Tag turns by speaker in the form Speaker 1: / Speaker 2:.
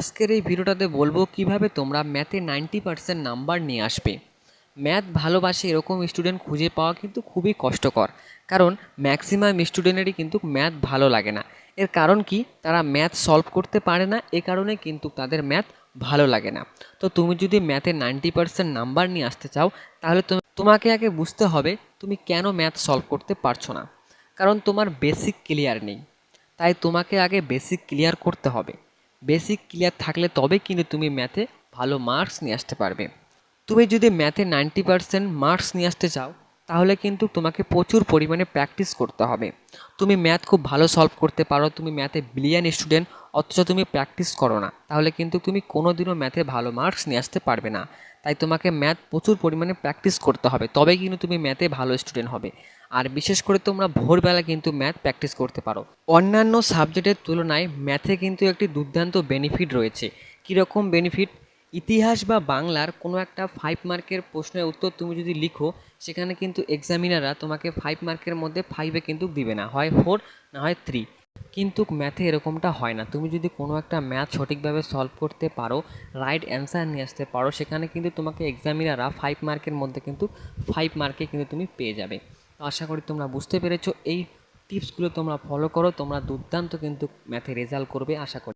Speaker 1: আজকের এই ভিডিওটাতে বলবো কিভাবে তোমরা ম্যাথে 90% নাম্বার নিয়ে আসবে। ম্যাথ ভালোবাসে এরকম স্টুডেন্ট খুঁজে পাওয়া কিন্তু খুবই কষ্টকর, কারণ ম্যাক্সিমাম স্টুডেন্টেরই কিন্তু ম্যাথ ভালো লাগে না। এর কারণ কি, তারা ম্যাথ সলভ করতে পারে না, এ কারণে কিন্তু তাদের ম্যাথ ভালো লাগে না। তো তুমি যদি ম্যাথে 90% নাম্বার নিয়ে আসতে চাও, তাহলে তোমাকে আগে বুঝতে হবে তুমি কেন ম্যাথ সলভ করতে পারছো না। কারণ তোমার বেসিক ক্লিয়ার নেই, তাই তোমাকে আগে বেসিক ক্লিয়ার করতে হবে। বেসিক ক্লিয়ার থাকলে তবে কিন্তু তুমি ম্যাথে ভালো মার্কস নিয়ে আসতে পারবে। তুমি যদি ম্যাথে 90% মার্কস নিয়ে আসতে চাও, তাহলে কিন্তু তোমাকে প্রচুর পরিমাণে প্র্যাকটিস করতে হবে। তুমি ম্যাথ খুব ভালো সলভ করতে পারো, তুমি ম্যাথে ব্রিলিয়ান্ট স্টুডেন্ট, অথচ তুমি প্র্যাকটিস করো না, তাহলে কিন্তু তুমি কোনোদিনও ম্যাথে ভালো মার্কস নিয়ে আসতে পারবে না। তাই তোমাকে ম্যাথ প্রচুর পরিমাণে প্র্যাকটিস করতে হবে, তবেই কিন্তু তুমি ম্যাথে ভালো স্টুডেন্ট হবে। আর বিশেষ করে তোমরা ভোরবেলা কিন্তু ম্যাথ প্র্যাকটিস করতে পারো। অন্যান্য সাবজেক্টের তুলনায় ম্যাথে কিন্তু একটি দুর্দান্ত বেনিফিট রয়েছে। কীরকম বেনিফিট? ইতিহাস বা বাংলার কোনো একটা 5 মার্কের প্রশ্নের উত্তর তুমি যদি লিখো, সেখানে কিন্তু এক্সামিনাররা তোমাকে 5 মার্কের মধ্যে 5-এ কিন্তু দিবে না, হয় 4 না হয় 3। কিন্তু ম্যাথে এরকমটা হয় না। তুমি যদি কোনো একটা ম্যাথ সঠিকভাবে সলভ করতে পারো, রাইট অ্যান্সার নিয়ে আসতে পারো, সেখানে কিন্তু তোমাকে এক্সামিনাররা 5 মার্কের মধ্যে কিন্তু 5 মার্কে কিন্তু তুমি পেয়ে যাবে। তো আশা করি তোমরা বুঝতে পেরেছো। এই টিপসগুলো তোমরা ফলো করো, তোমরা দুর্দান্ত কিন্তু ম্যাথে রেজাল্ট করবে আশা করি।